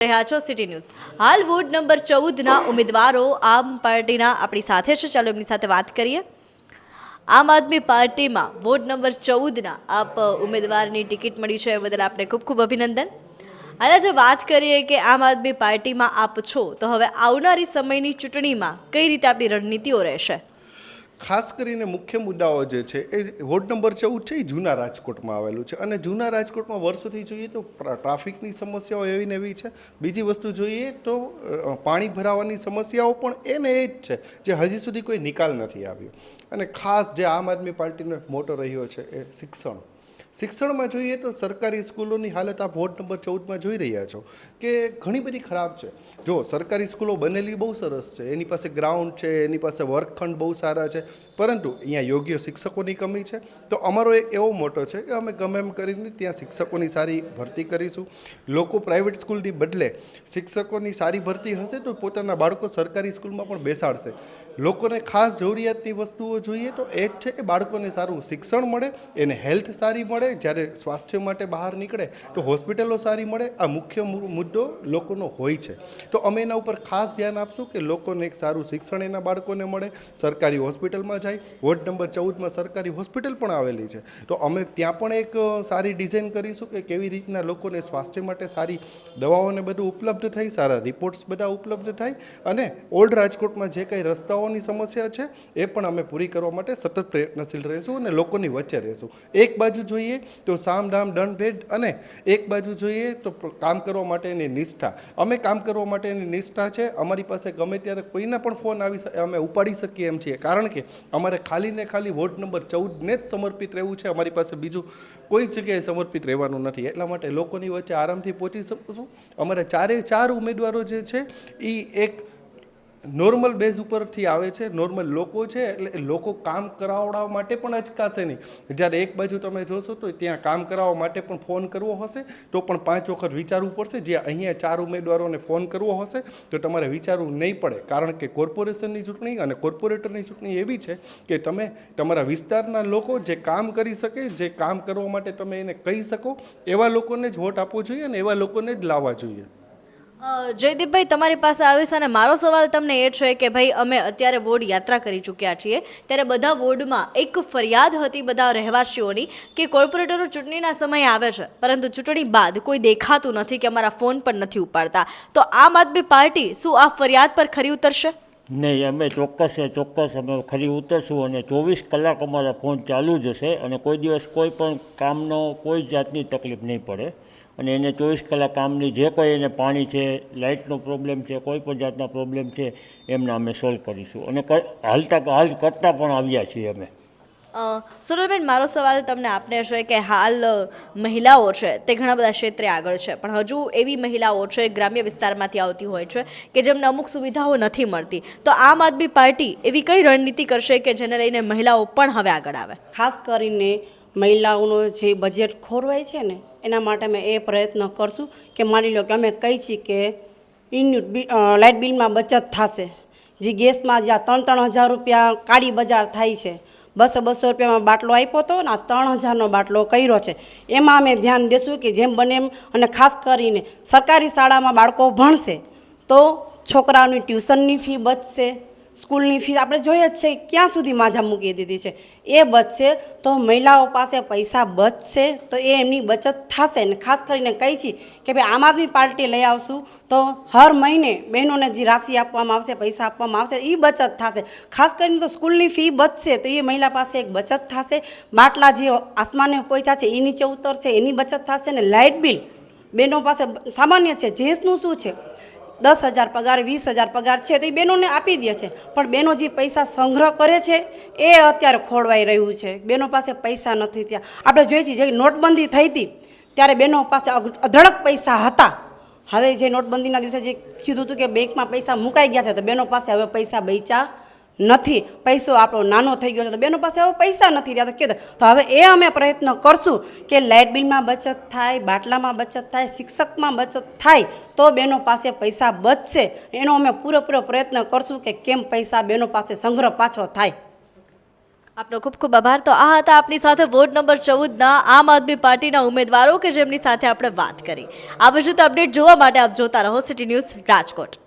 રહ્યા છો city news. હાલ વોર્ડ નંબર 14ના ઉમેદવારો આમ પાર્ટીના આપણી સાથે છે. ચાલો એમની સાથે વાત કરીએ. આમ આદમી પાર્ટીમાં વોર્ડ નંબર 14ના આપ ઉમેદવારની ટિકિટ મળી છે એ બદલ આપને ખૂબ ખૂબ અભિનંદન. અને આજે વાત કરીએ કે આમ આદમી પાર્ટીમાં આપ છો તો હવે આવનારી સમયની ચૂંટણીમાં કઈ રીતે આપણી રણનીતિઓ રહેશે? ખાસ કરીને મુખ્ય મુદ્દાઓ જે છે એ વોર્ડ નંબર 14 છે એ જૂના રાજકોટમાં આવેલું છે અને જૂના રાજકોટમાં વર્ષોથી જોઈએ તો ટ્રાફિકની સમસ્યાઓ એવી ને એવી છે. બીજી વસ્તુ જોઈએ તો પાણી ભરાવાની સમસ્યાઓ પણ એને એ જ છે જે હજી સુધી કોઈ નિકાલ નથી આવ્યો. અને ખાસ જે આમ આદમી પાર્ટીનો એક મોટો રહ્યો છે એ શિક્ષણમાં જોઈએ તો સરકારી સ્કૂલોની હાલત આપ વોર્ડ નંબર 14માં જોઈ રહ્યા છો કે ઘણી બધી ખરાબ છે. જો સરકારી સ્કૂલો બનેલી બહુ સરસ છે, એની પાસે ગ્રાઉન્ડ છે, એની પાસે વર્ગખંડ બહુ સારા છે, પરંતુ અહીંયા યોગ્ય શિક્ષકોની કમી છે. તો અમારો એક એવો મોટો છે કે અમે ગમે એમ કરીને ત્યાં શિક્ષકોની સારી ભરતી કરીશું. લોકો પ્રાઇવેટ સ્કૂલની બદલે શિક્ષકોની સારી ભરતી હશે તો પોતાના બાળકો સરકારી સ્કૂલમાં પણ બેસાડશે. લોકોને ખાસ જરૂરિયાતની વસ્તુઓ જોઈએ તો એક છે એ બાળકોને સારું શિક્ષણ મળે, એને હેલ્થ સારી મળે, જ્યારે સ્વાસ્થ્ય માટે બહાર નીકળે તો હોસ્પિટલો સારી મળે. આ મુખ્ય મુદ્દો લોકોનો હોય છે. તો અમે એના ઉપર ખાસ ધ્યાન આપશું કે લોકોને એક સારું શિક્ષણ એના બાળકોને મળે, સરકારી હોસ્પિટલમાં જાય. વોર્ડ નંબર 14માં સરકારી હોસ્પિટલ પણ આવેલી છે, તો અમે ત્યાં પણ એક સારી ડિઝાઇન કરીશું કે કેવી રીતના લોકોને સ્વાસ્થ્ય માટે સારી દવાઓને બધું ઉપલબ્ધ થાય, સારા રિપોર્ટ્સ બધા ઉપલબ્ધ થાય. અને ઓલ્ડ રાજકોટમાં જે કંઈ રસ્તાઓની સમસ્યા છે એ પણ અમે પૂરી કરવા માટે સતત પ્રયત્નશીલ રહીશું અને લોકોની વચ્ચે રહીશું. એક બાજુ જોઈએ તો સામ દામ દંડ ભેદ અને એક બાજુ જોઈએ તો કામ કરવા માટેની નિષ્ઠા. અમે કામ કરવા માટેની નિષ્ઠા છે. અમારી પાસે ગમે ત્યારે કોઈના પણ ફોન અમે ઉપાડી શકીએ એમ છીએ, કારણ કે અમારે ખાલી ને ખાલી વોર્ડ નંબર 14ને જ સમર્પિત રહેવું છે. અમારી પાસે બીજું કોઈ જગ્યાએ સમર્પિત રહેવાનું નથી. એટલા માટે લોકોની વચ્ચે આરામથી પહોંચી શકું છું. અમારે 4 ઉમેદવારો જે છે એ એક નોર્મલ બેઝ ઉપરથી આવે છે, નોર્મલ લોકો છે, એટલે લોકો કામ કરાવવા માટે પણ અચકાશે નહીં. જ્યારે એક બાજુ તમે જોશો તો ત્યાં કામ કરાવવા માટે પણ ફોન કરવો હશે તો પણ 5 વખત વિચારવું પડશે. જે અહીંયા 4 ઉમેદવારોને ફોન કરવો હશે તો તમારે વિચારવું નહીં પડે, કારણ કે કોર્પોરેશનની ચૂંટણી અને કોર્પોરેટરની ચૂંટણી એવી છે કે તમે તમારા વિસ્તારના લોકો જે કામ કરી શકે, જે કામ કરવા માટે તમે એને કહી શકો, એવા લોકોને જ વોટ આપવો જોઈએ અને એવા લોકોને જ લાવવા જોઈએ. જયદીપભાઈ, તમારી પાસે આવીશ અને મારો સવાલ તમને એ છે કે ભાઈ અમે અત્યારે વોર્ડ યાત્રા કરી ચૂક્યા છીએ, ત્યારે બધા વોર્ડમાં એક ફરિયાદ હતી બધા રહેવાસીઓની કે કોર્પોરેટરો ચૂંટણીના સમયે આવે છે પરંતુ ચૂંટણી બાદ કોઈ દેખાતું નથી કે અમારા ફોન પણ નથી ઉપાડતા. તો આમ આદમી પાર્ટી શું આ ફરિયાદ પર ખરી ઉતરશે? નહીં, અમે ચોક્કસ અમે ખરી ઉતરશું અને 24 કલાક અમારા ફોન ચાલુ જ હશે અને કોઈ દિવસ કોઈ પણ કામનો કોઈ જાતની તકલીફ નહીં પડે. અને એને 24 કલાક કામની જે કોઈ એને પાણી છે, લાઇટનો પ્રોબ્લેમ છે, કોઈ પણ જાતના પ્રોબ્લેમ છે એમને અમે સોલ્વ કરીશું અને હાલ કરતાં પણ આવ્યા છીએ અમે. સુરલબેન, મારો સવાલ તમને આપને છે કે હાલ મહિલાઓ છે તે ઘણા બધા ક્ષેત્રે આગળ છે, પણ હજુ એવી મહિલાઓ છે ગ્રામ્ય વિસ્તારમાંથી આવતી હોય છે કે જેમને અમુક સુવિધાઓ નથી મળતી. તો આમ આદમી પાર્ટી એવી કઈ રણનીતિ કરશે કે જેને લઈને મહિલાઓ પણ હવે આગળ આવે? ખાસ કરીને મહિલાઓનો જે બજેટ ખોરવાય છે ને એના માટે અમે એ પ્રયત્ન કરશું કે માની લો કે અમે કહી છીએ કે લાઇટ બિલમાં બચત થશે. જે ગેસમાં જ્યાં 3,000 રૂપિયા કાળી બજાર થાય છે, 200 રૂપિયામાં બાટલો આપ્યો હતો ને આ 3,000નો બાટલો કર્યો છે, એમાં અમે ધ્યાન દેશું કે જેમ બને એમ. અને ખાસ કરીને સરકારી શાળામાં બાળકો ભણશે તો છોકરાઓની ટ્યુશનની ફી બચશે, સ્કૂલની ફી આપણે જોઈએ જ છે ક્યાં સુધી માજા મૂકી દીધી છે, એ બચશે. તો મહિલાઓ પાસે પૈસા બચશે તો એ એમની બચત થશે. ને ખાસ કરીને કહી છીએ કે ભાઈ આમ આદમી પાર્ટી લઈ આવશું તો હર મહિને બહેનોને જે રાશિ આપવામાં આવશે, પૈસા આપવામાં આવશે, એ બચત થશે. ખાસ કરીને તો સ્કૂલની ફી બચશે તો એ મહિલા પાસે એક બચત થશે. બાટલા જે આસમાને પહોંચ્યા છે એ નીચે ઉતરશે, એની બચત થશે. ને લાઇટ બિલ બહેનો પાસે સામાન્ય છે, જેસનું શું છે 10,000 પગાર, 20,000 પગાર છે તો એ બહેનોને આપી દે છે, પણ બહેનો જે પૈસા સંગ્રહ કરે છે એ અત્યારે ખોરવાઈ રહ્યું છે. બહેનો પાસે પૈસા નથી. ત્યાં આપણે જોઈએ છીએ જે નોટબંધી થઈ હતી ત્યારે બહેનો પાસે અઢળક પૈસા હતા. હવે જે નોટબંધીના દિવસે જે કીધું હતું કે બેંકમાં પૈસા મુકાઈ ગયા છે તો બહેનો પાસે હવે પૈસા બચ્યા નથી. પૈસો આપણો નાનો થઈ ગયો છે તો બહેનો પાસે હવે પૈસા નથી રહ્યા. તો કીધું તો હવે એ અમે પ્રયત્ન કરશું કે લાઇટ બિલમાં બચત થાય, બાટલામાં બચત થાય, શિક્ષકમાં બચત થાય તો બહેનો પાસે પૈસા બચશે. એનો અમે પૂરેપૂરો પ્રયત્ન કરશું કે કેમ પૈસા બહેનો પાસે સંગ્રહ પાછો થાય. આપનો ખૂબ ખૂબ આભાર. તો આ હતા આપની સાથે વોર્ડ નંબર 14ના આમ આદમી પાર્ટીના ઉમેદવારો કે જેમની સાથે આપણે વાત કરી. આ વિશે અપડેટ જોવા માટે આપ જોતા રહો સિટી ન્યૂઝ રાજકોટ.